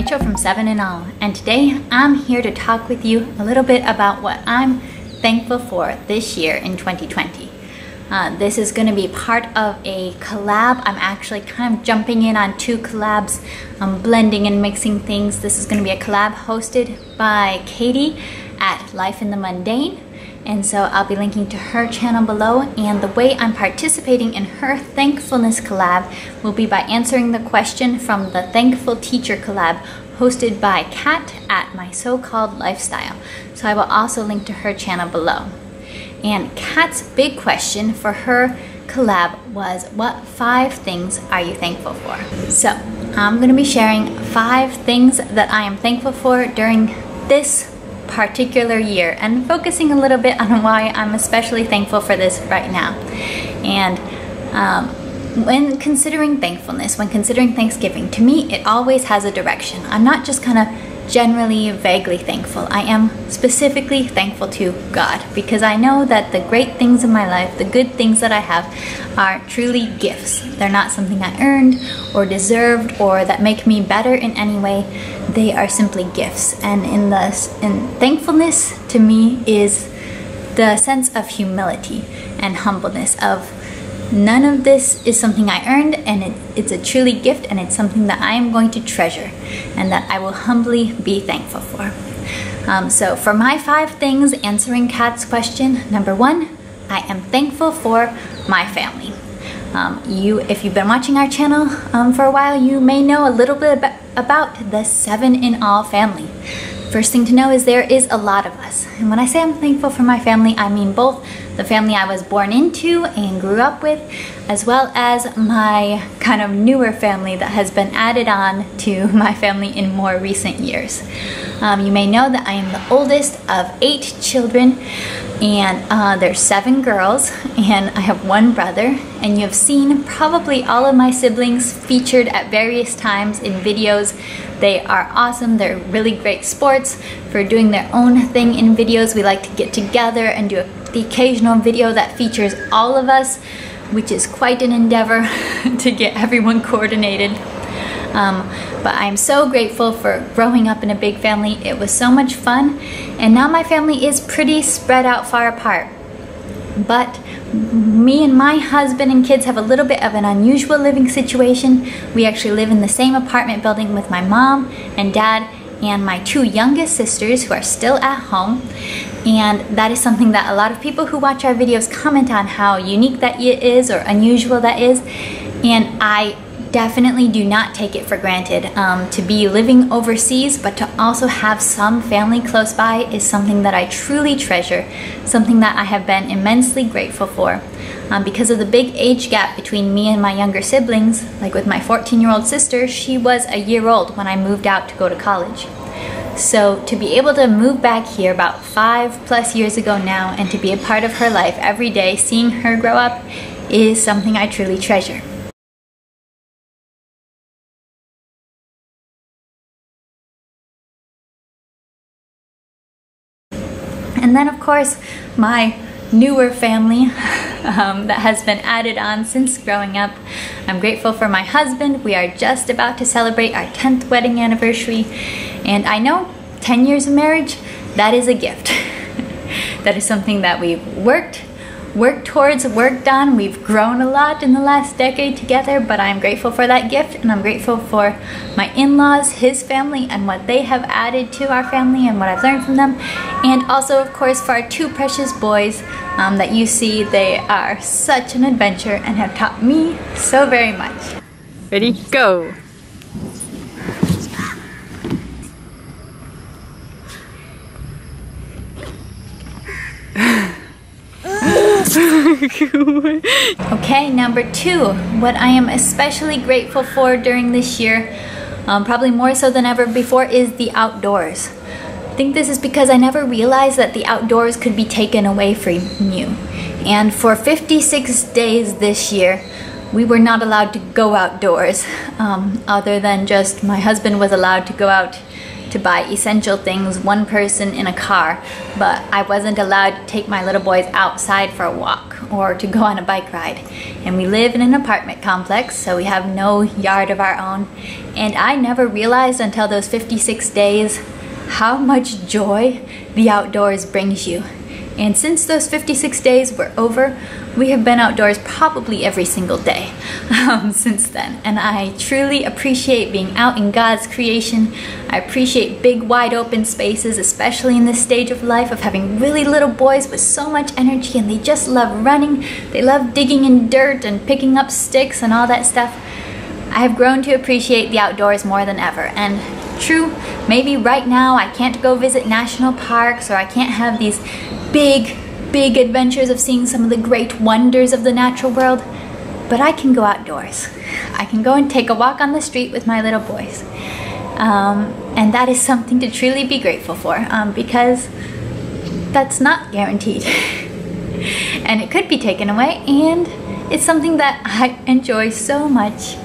Rachel from 7 in All, and today I'm here to talk with you a little bit about what I'm thankful for this year in 2020. This is going to be part of a collab. I'm actually kind of jumping in on 2 collabs. I'm blending and mixing things. This is going to be a collab hosted by Katie at Life in the Mundane. And so I'll be linking to her channel below, and the way I'm participating in her thankfulness collab will be by answering the question from the Thankful Teacher collab hosted by Kat at My So-Called Lifestyle. So I will also link to her channel below. And Kat's big question for her collab was, what 5 things are you thankful for? So I'm going to be sharing 5 things that I am thankful for during this particular year, and focusing a little bit on why I'm especially thankful for this right now. And when considering thankfulness, when considering Thanksgiving, to me it always has a direction. I'm not just kind of generally vaguely thankful. I am specifically thankful to God, because I know that the great things in my life, the good things that I have, are truly gifts. They're not something I earned or deserved or that make me better in any way. They are simply gifts. And in thankfulness to me is the sense of humility and humbleness of none of this is something I earned, and it's a truly gift, and it's something that I am going to treasure and that I will humbly be thankful for. So for my 5 things, answering Kat's question, number 1, I am thankful for my family. If you've been watching our channel for a while, you may know a little bit about the 7 in All family. First thing to know is there is a lot of us. And when I say I'm thankful for my family, I mean both the family I was born into and grew up with, as well as my kind of newer family that has been added on to my family in more recent years. You may know that I am the oldest of 8 children, and there's 7 girls, and I have 1 brother. And you have seen probably all of my siblings featured at various times in videos. They are awesome. They're really great sports for doing their own thing in videos. We like to get together and do the occasional video that features all of us, which is quite an endeavor to get everyone coordinated. But I'm so grateful for growing up in a big family. It was so much fun, and now my family is pretty spread out far apart. But me and my husband and kids have a little bit of an unusual living situation. We actually live in the same apartment building with my mom and dad and my 2 youngest sisters, who are still at home. And that is something that a lot of people who watch our videos comment on, how unique that is or unusual that is. And I definitely do not take it for granted. To be living overseas, but to also have some family close by, is something that I truly treasure, something that I have been immensely grateful for. Because of the big age gap between me and my younger siblings, like with my 14-year-old sister, she was a year old when I moved out to go to college. So to be able to move back here about 5+ years ago now, and to be a part of her life every day, seeing her grow up, is something I truly treasure. And then of course, my newer family that has been added on since growing up. I'm grateful for my husband. We are just about to celebrate our 10th wedding anniversary. And I know 10 years of marriage, that is a gift. That is something that we've worked towards, worked on. We've grown a lot in the last decade together, but I'm grateful for that gift, and I'm grateful for my in-laws, his family, and what they have added to our family and what I've learned from them. And also, of course, for our 2 precious boys that you see. They are such an adventure and have taught me so very much. Ready? Go! Okay, number 2, what I am especially grateful for during this year, probably more so than ever before, is the outdoors. I think this is because I never realized that the outdoors could be taken away from you. And for 56 days this year, we were not allowed to go outdoors, other than just my husband was allowed to go out to buy essential things, 1 person in a car, but I wasn't allowed to take my little boys outside for a walk or to go on a bike ride. And we live in an apartment complex, so we have no yard of our own. And I never realized until those 56 days how much joy the outdoors brings you. And since those 56 days were over, we have been outdoors probably every single day since then. And I truly appreciate being out in God's creation. I appreciate big, wide open spaces, especially in this stage of life of having really little boys with so much energy, and they just love running. They love digging in dirt and picking up sticks and all that stuff. I have grown to appreciate the outdoors more than ever. And true, maybe right now I can't go visit national parks, or I can't have these big adventures of seeing some of the great wonders of the natural world, but I can go outdoors. I can go and take a walk on the street with my little boys. And that is something to truly be grateful for, because that's not guaranteed. And it could be taken away, and it's something that I enjoy so much.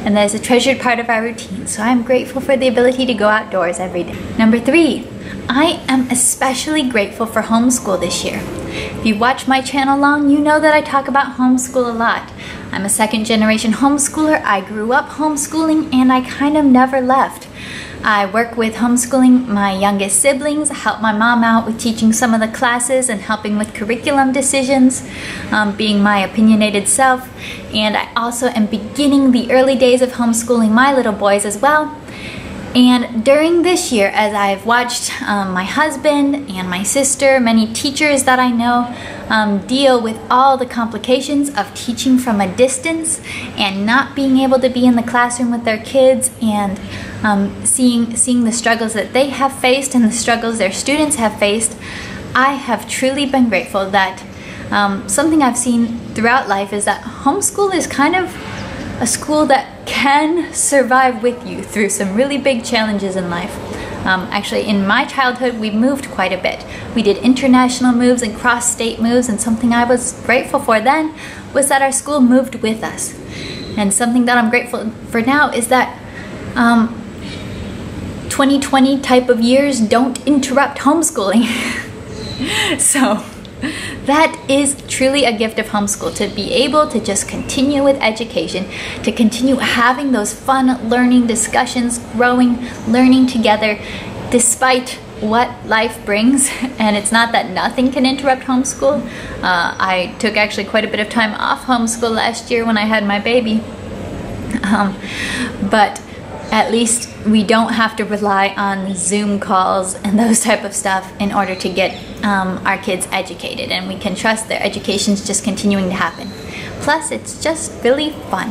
And that is a treasured part of our routine. So I'm grateful for the ability to go outdoors every day. Number 3, I am especially grateful for homeschool this year. If you watch my channel long, you know that I talk about homeschool a lot. I'm a second-generation homeschooler. I grew up homeschooling, and I kind of never left. I work with homeschooling my youngest siblings, help my mom out with teaching some of the classes and helping with curriculum decisions, being my opinionated self. And I also am beginning the early days of homeschooling my little boys as well. And during this year, as I've watched my husband and my sister, many teachers that I know, deal with all the complications of teaching from a distance and not being able to be in the classroom with their kids, and seeing the struggles that they have faced and the struggles their students have faced, I have truly been grateful that something I've seen throughout life is that homeschool is kind of a school that can survive with you through some really big challenges in life. Actually, in my childhood, we moved quite a bit. We did international moves and cross-state moves, and something I was grateful for then was that our school moved with us. And something that I'm grateful for now is that 2020 type of years don't interrupt homeschooling. So that is truly a gift of homeschool, to be able to just continue with education, to continue having those fun learning discussions, growing, learning together, despite what life brings. And it's not that nothing can interrupt homeschool. I took actually quite a bit of time off homeschool last year when I had my baby. But at least we don't have to rely on Zoom calls and those type of stuff in order to get our kids educated, and we can trust their education's just continuing to happen. Plus, it's just really fun.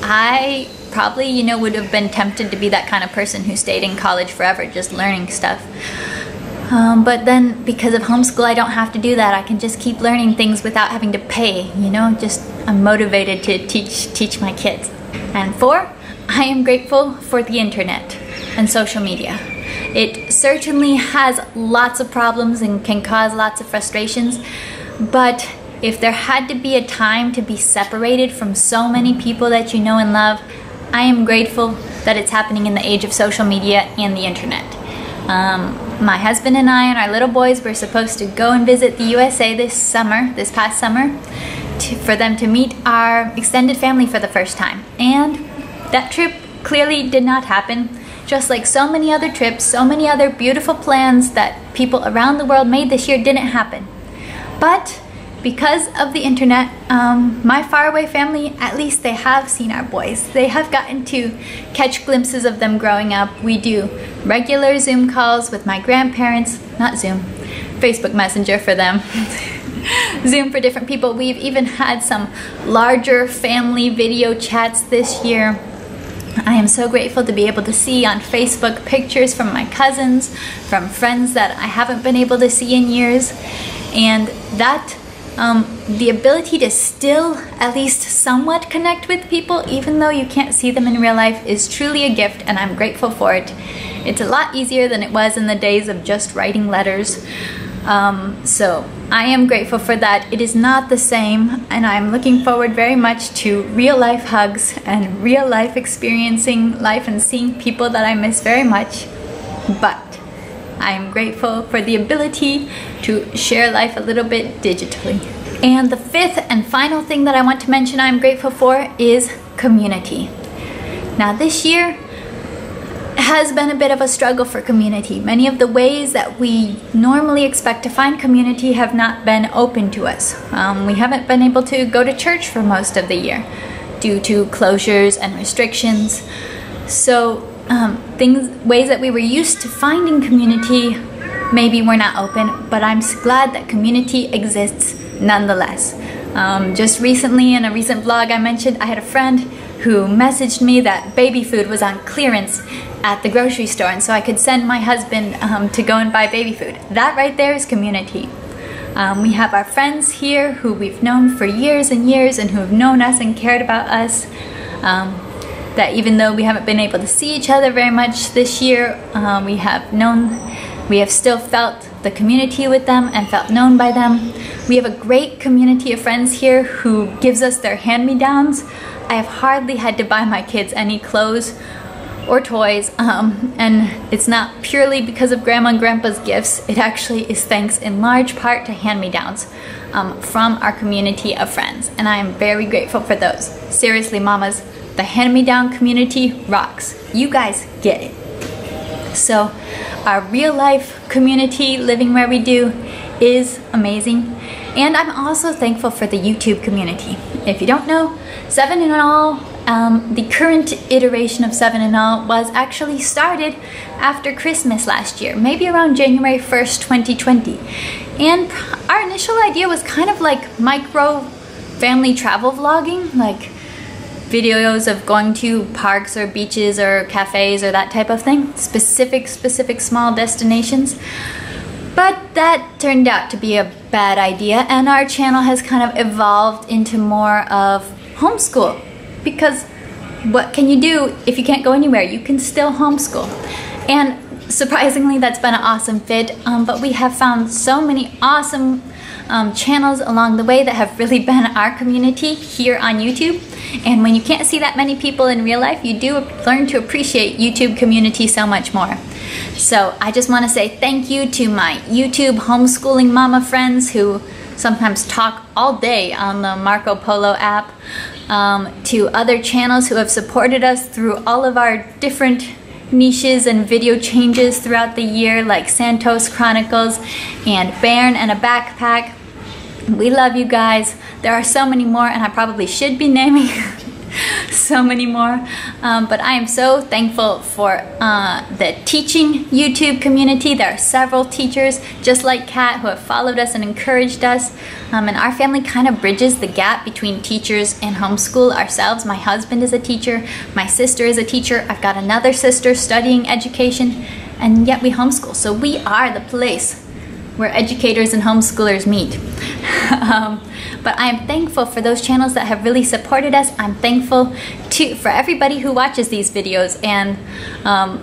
I probably, would have been tempted to be that kind of person who stayed in college forever just learning stuff. But then, because of homeschool, I don't have to do that. I can just keep learning things without having to pay, I'm motivated to teach my kids. And 4, I am grateful for the internet and social media. It certainly has lots of problems and can cause lots of frustrations, but if there had to be a time to be separated from so many people that you know and love, I am grateful that it's happening in the age of social media and the internet. My husband and I and our little boys were supposed to go and visit the USA this past summer, for them to meet our extended family for the first time. And that trip clearly did not happen. Just like so many other trips, so many other beautiful plans that people around the world made this year didn't happen. But because of the internet, my faraway family, at least they have seen our boys. They have gotten to catch glimpses of them growing up. We do regular Zoom calls with my grandparents, not Zoom, Facebook Messenger for them. Zoom for different people. We've even had some larger family video chats this year. I am so grateful to be able to see on Facebook pictures from my cousins, from friends that I haven't been able to see in years, and that the ability to still at least somewhat connect with people even though you can't see them in real life is truly a gift, and I'm grateful for it. It's a lot easier than it was in the days of just writing letters. So I am grateful for that. It is not the same, and I'm looking forward very much to real life hugs and real life experiencing life and seeing people that I miss very much. But I am grateful for the ability to share life a little bit digitally. And the fifth and final thing that I want to mention I'm grateful for is community. Now this year has been a bit of a struggle for community. Many of the ways that we normally expect to find community have not been open to us. We haven't been able to go to church for most of the year due to closures and restrictions. So ways that we were used to finding community maybe were not open, but I'm glad that community exists nonetheless. Just recently in a recent vlog I mentioned I had a friend who messaged me that baby food was on clearance at the grocery store, and so I could send my husband to go and buy baby food. That right there is community. We have our friends here who we've known for years and years and who have known us and cared about us. That even though we haven't been able to see each other very much this year, we have still felt the community with them and felt known by them. We have a great community of friends here who gives us their hand-me-downs. I have hardly had to buy my kids any clothes or toys, and it's not purely because of Grandma and Grandpa's gifts. It actually is thanks in large part to hand-me-downs from our community of friends, and I am very grateful for those. Seriously, mamas, the hand-me-down community rocks. You guys get it. So our real-life community, living where we do, is amazing. And I'm also thankful for the YouTube community. If you don't know, 7 in All, the current iteration of 7 in All was actually started after Christmas last year, maybe around January 1st, 2020. And our initial idea was kind of like micro family travel vlogging, like videos of going to parks or beaches or cafes or that type of thing, specific small destinations. But that turned out to be a bad idea, and our channel has kind of evolved into more of homeschool, because what can you do if you can't go anywhere? You can still homeschool. And surprisingly, that's been an awesome fit, but we have found so many awesome channels along the way that have really been our community here on YouTube. And when you can't see that many people in real life, you do learn to appreciate YouTube community so much more. So I just want to say thank you to my YouTube homeschooling mama friends who sometimes talk all day on the Marco Polo app, to other channels who have supported us through all of our different niches and video changes throughout the year, like Santos Chronicles and Bairn and a Backpack. We love you guys. There are so many more, and I probably should be naming so many more, but I am so thankful for the teaching YouTube community. There are several teachers just like Kat who have followed us and encouraged us, and our family kind of bridges the gap between teachers and homeschool ourselves. My husband is a teacher, my sister is a teacher, I've got another sister studying education, and yet we homeschool. So we are the place where educators and homeschoolers meet. But I am thankful for those channels that have really supported us. I'm thankful for everybody who watches these videos and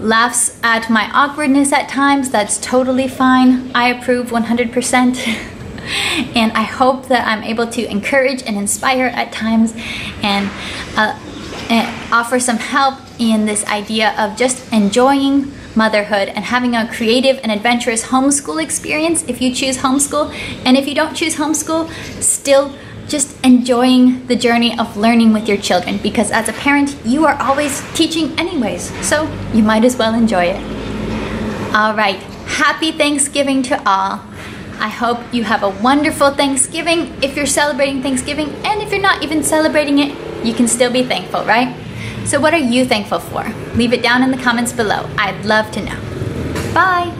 laughs at my awkwardness at times. That's totally fine. I approve 100%. And I hope that I'm able to encourage and inspire at times, and offer some help in this idea of just enjoying motherhood and having a creative and adventurous homeschool experience if you choose homeschool, and if you don't choose homeschool, still just enjoying the journey of learning with your children, because as a parent you are always teaching anyways, so you might as well enjoy it. Alright, happy Thanksgiving to all. I hope you have a wonderful Thanksgiving if you're celebrating Thanksgiving, and if you're not even celebrating it, you can still be thankful, right? So what are you thankful for? Leave it down in the comments below. I'd love to know. Bye!